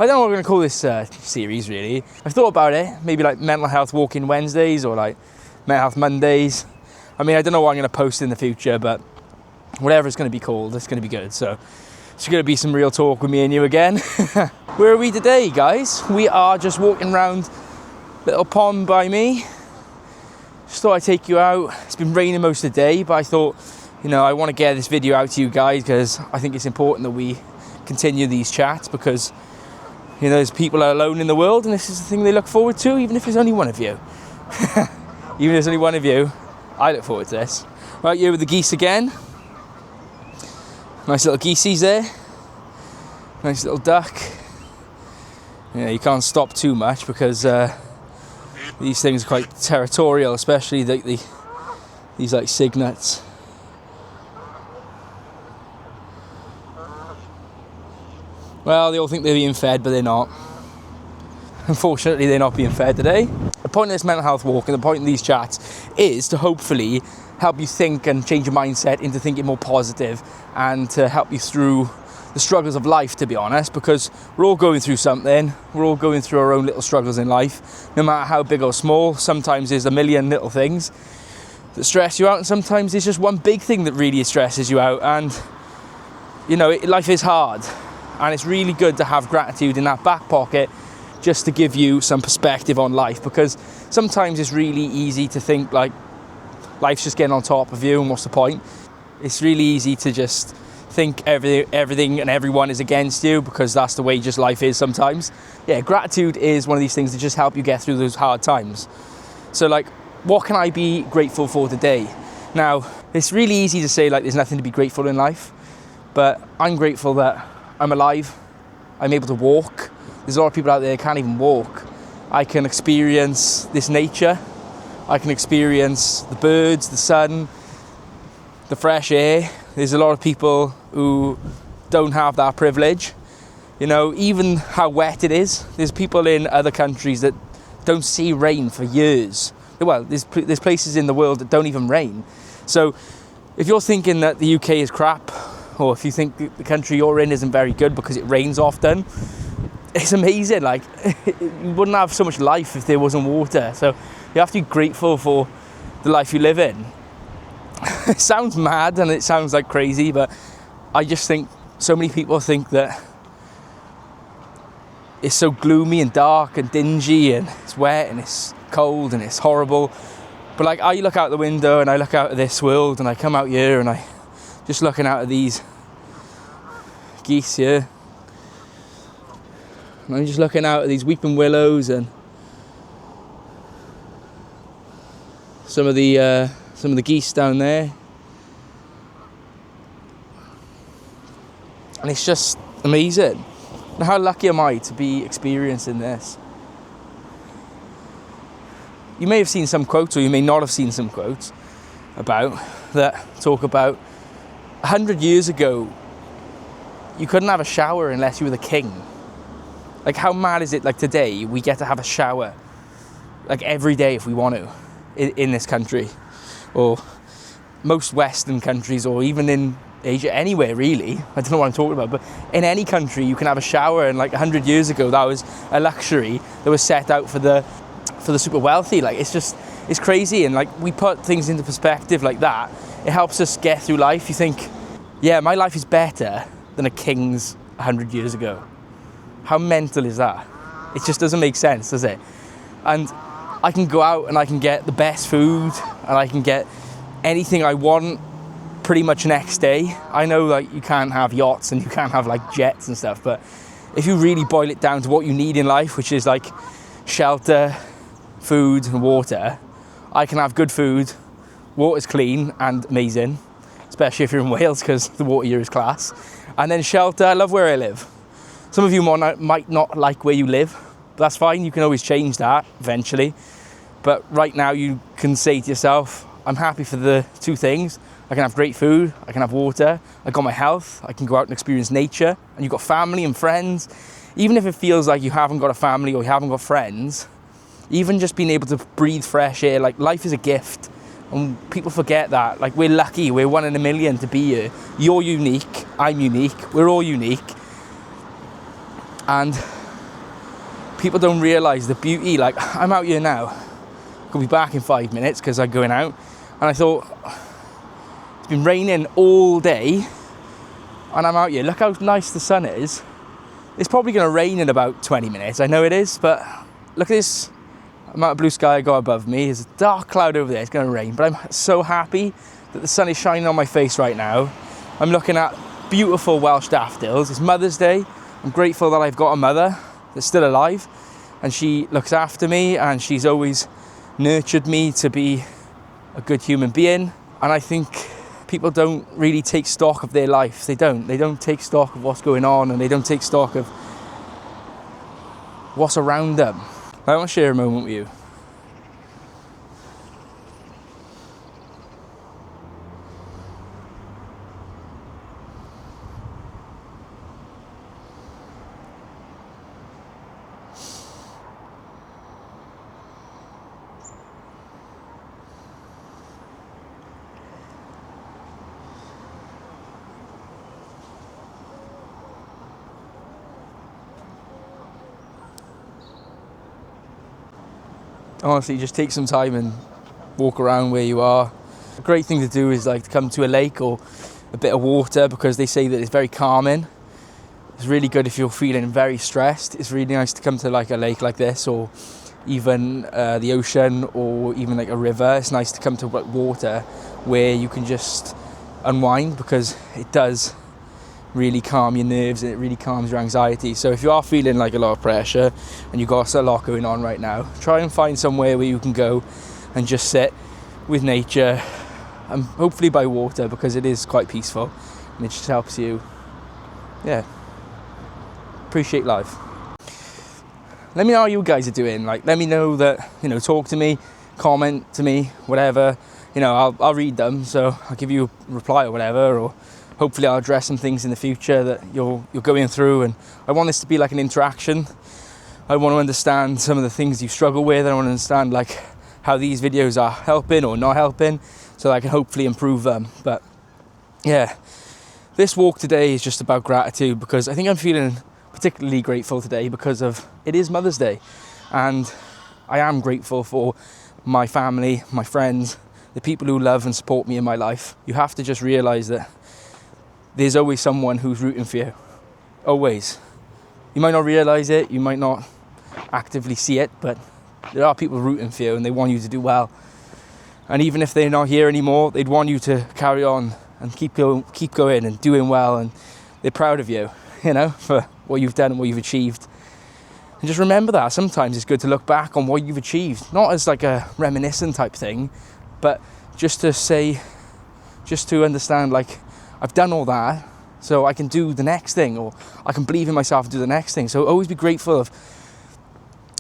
I don't know what I'm going to call this series really. I've thought about it, maybe like mental health walking Wednesdays or like mental health Mondays. I mean, I don't know what I'm going to post in the future, but whatever it's going to be called, it's going to be good. So it's going to be some real talk with me and you again. Where are we today, guys? We are just walking around little pond by me. Just thought I'd take you out. It's been raining most of the day, but I thought, you know, I want to get this video out to you guys because I think it's important that we continue these chats because, you know, there's people are alone in the world and this is the thing they look forward to, even if there's only one of you. Even if there's only one of you, I look forward to this. Right, here with the geese again. Nice little geesies there. Nice little duck. Yeah, you can't stop too much because these things are quite territorial, especially these like cygnets. Well, they all think they're being fed, but they're not. Unfortunately, they're not being fed today. The point of this mental health walk and the point of these chats is to hopefully help you think and change your mindset into thinking more positive and to help you through the struggles of life, to be honest, because we're all going through something. We're all going through our own little struggles in life, no matter how big or small. Sometimes there's a million little things that stress you out, and sometimes there's just one big thing that really stresses you out. And, you know, life is hard. And it's really good to have gratitude in that back pocket just to give you some perspective on life, because sometimes it's really easy to think like life's just getting on top of you and what's the point? It's really easy to just think everything and everyone is against you because that's the way just life is sometimes. Yeah, gratitude is one of these things that just help you get through those hard times. So like, what can I be grateful for today? Now, it's really easy to say like there's nothing to be grateful in life, but I'm grateful that I'm alive, I'm able to walk. There's a lot of people out there who can't even walk. I can experience this nature. I can experience the birds, the sun, the fresh air. There's a lot of people who don't have that privilege. You know, even how wet it is. There's people in other countries that don't see rain for years. Well, there's places in the world that don't even rain. So if you're thinking that the UK is crap, or if you think the country you're in isn't very good because it rains often, it's amazing. Like, you wouldn't have so much life if there wasn't water. So you have to be grateful for the life you live in. It sounds mad and it sounds like crazy, but I just think so many people think that it's so gloomy and dark and dingy and it's wet and it's cold and it's horrible. But like, I look out the window and I look out at this world and I come out here and I just looking out at these geese here. And I'm just looking out at these weeping willows and some of the geese down there. And it's just amazing. And how lucky am I to be experiencing this? You may have seen some quotes, or you may not have seen some quotes that talk about 100 years ago, you couldn't have a shower unless you were the king. Like, how mad is it? Like, today we get to have a shower like every day if we want to in this country, or most Western countries, or even in Asia, anywhere really. I don't know what I'm talking about, but in any country you can have a shower. And like 100 years ago, that was a luxury that was set out for the super wealthy. Like, it's crazy. And like, we put things into perspective like that, it helps us get through life. You think, yeah, my life is better than a king's 100 years ago. How mental is that? It just doesn't make sense, does it? And I can go out and I can get the best food and I can get anything I want pretty much next day. I know like you can't have yachts and you can't have like jets and stuff, but if you really boil it down to what you need in life, which is like shelter, food and water, I can have good food, water's clean and amazing, especially if you're in Wales because the water here is class. And then shelter, I love where I live. Some of you might not like where you live, but that's fine. You can always change that eventually. But right now you can say to yourself, I'm happy for the two things. I can have great food, I can have water, I got my health, I can go out and experience nature, and you've got family and friends. Even if it feels like you haven't got a family or you haven't got friends, even just being able to breathe fresh air, like, life is a gift. And people forget that. Like, we're lucky, we're 1 in a million to be here. You're unique, I'm unique, we're all unique. And people don't realise the beauty. Like, I'm out here now, could be back in 5 minutes because I'm going out, and I thought, it's been raining all day and I'm out here, look how nice the sun is. It's probably going to rain in about 20 minutes, I know it is, but look at this amount of blue sky I got above me. There's a dark cloud over there, it's going to rain, but I'm so happy that the sun is shining on my face right now. I'm looking at beautiful Welsh daffodils. It's Mother's Day. I'm grateful that I've got a mother that's still alive, and she looks after me, and she's always nurtured me to be a good human being. And I think people don't really take stock of their life. They don't take stock of what's going on, and they don't take stock of what's around them. I want to share a moment with you. Honestly, just take some time and walk around where you are. A great thing to do is like to come to a lake or a bit of water, because they say that it's very calming. It's really good if you're feeling very stressed. It's really nice to come to like a lake like this, or even the ocean, or even like a river. It's nice to come to water where you can just unwind, because it does really calm your nerves and it really calms your anxiety. So if you are feeling like a lot of pressure and you've got a lot going on right now, try and find somewhere where you can go and just sit with nature, and hopefully by water, because it is quite peaceful and it just helps you, appreciate life. Let me know how you guys are doing. Like, let me know that, talk to me, comment to me, whatever. I'll read them, so I'll give you a reply or whatever, or hopefully I'll address some things in the future that you're going through. And I want this to be like an interaction. I want to understand some of the things you struggle with. I want to understand like how these videos are helping or not helping, so that I can hopefully improve them. But yeah, this walk today is just about gratitude, because I think I'm feeling particularly grateful today because of it is Mother's Day, and I am grateful for my family, my friends, the people who love and support me in my life. You have to just realise that there's always someone who's rooting for you. Always. You might not realise it, you might not actively see it, but there are people rooting for you and they want you to do well. And even if they're not here anymore, they'd want you to carry on and keep going and doing well, and they're proud of you, for what you've done and what you've achieved. And just remember that. Sometimes it's good to look back on what you've achieved, not as like a reminiscent type thing, but just to understand, like, I've done all that, so I can do the next thing, or I can believe in myself and do the next thing. So always be grateful of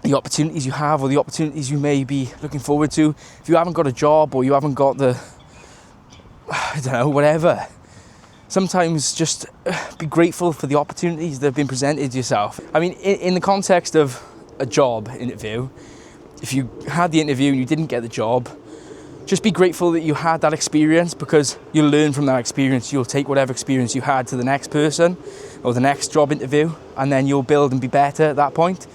the opportunities you have, or the opportunities you may be looking forward to. If you haven't got a job, or you haven't got whatever. Sometimes just be grateful for the opportunities that have been presented to yourself. I mean, in the context of a job interview, if you had the interview and you didn't get the job, just be grateful that you had that experience, because you'll learn from that experience. You'll take whatever experience you had to the next person or the next job interview, and then you'll build and be better at that point.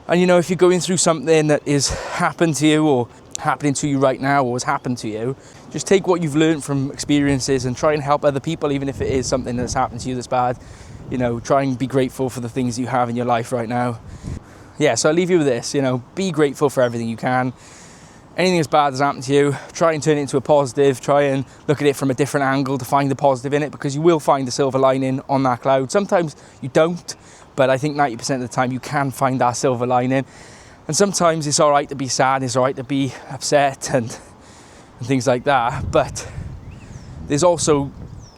And if you're going through something that is happened to you, or happening to you right now, or has happened to you, just take what you've learned from experiences and try and help other people, even if it is something that's happened to you that's bad. Try and be grateful for the things you have in your life right now. Yeah, so I'll leave you with this, be grateful for everything you can. Anything as bad as happened to you, try and turn it into a positive. Try and look at it from a different angle to find the positive in it, because you will find the silver lining on that cloud. Sometimes you don't, but I think 90% of the time you can find that silver lining. And sometimes it's all right to be sad, it's all right to be upset and things like that. But there's also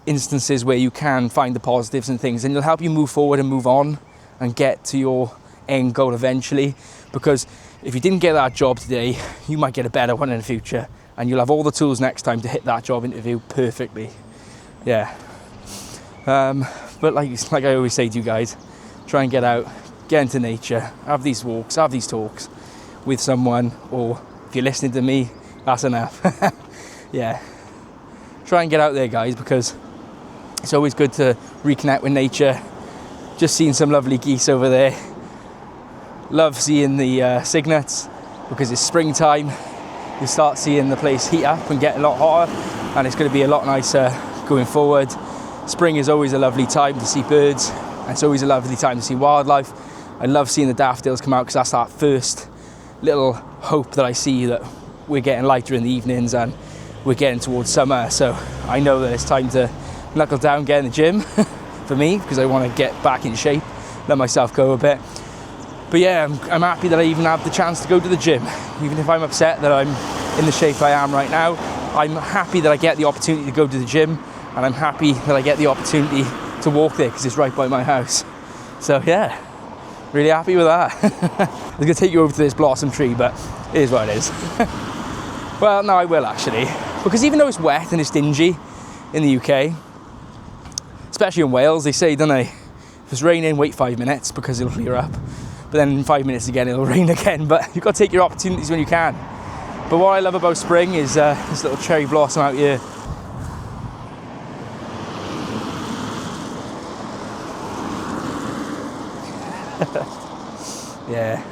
instances where you can find the positives and things, and it'll help you move forward and move on and get to your end goal eventually. Because if you didn't get that job today, you might get a better one in the future, and you'll have all the tools next time to hit that job interview perfectly. Yeah. But like I always say to you guys, try and get out, get into nature, have these walks, have these talks with someone, or if you're listening to me, that's enough. Yeah. Try and get out there, guys, because it's always good to reconnect with nature. Just seeing some lovely geese over there. Love seeing the cygnets because it's springtime. You start seeing the place heat up and get a lot hotter, and it's going to be a lot nicer going forward. Spring is always a lovely time to see birds, and it's always a lovely time to see wildlife. I love seeing the daffodils come out because that's that first little hope that I see that we're getting lighter in the evenings and we're getting towards summer. So I know that it's time to knuckle down, get in the gym for me, because I want to get back in shape, let myself go a bit. But yeah, I'm happy that I even have the chance to go to the gym. Even if I'm upset that I'm in the shape I am right now, I'm happy that I get the opportunity to go to the gym, and I'm happy that I get the opportunity to walk there because it's right by my house. So yeah, really happy with that. I was going to take you over to this blossom tree, but it is what it is. Well, no, I will actually, because even though it's wet and it's dingy in the UK, especially in Wales, they say, don't they, if it's raining, wait 5 minutes because it'll clear up. But then in 5 minutes again, it'll rain again. But you've got to take your opportunities when you can. But what I love about spring is this little cherry blossom out here. Yeah.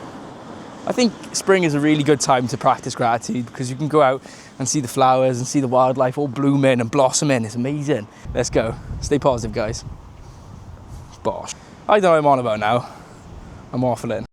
I think spring is a really good time to practice gratitude because you can go out and see the flowers and see the wildlife all blooming and blossoming. It's amazing. Let's go. Stay positive, guys. Bosh. I don't know what I'm on about now. I'm waffling.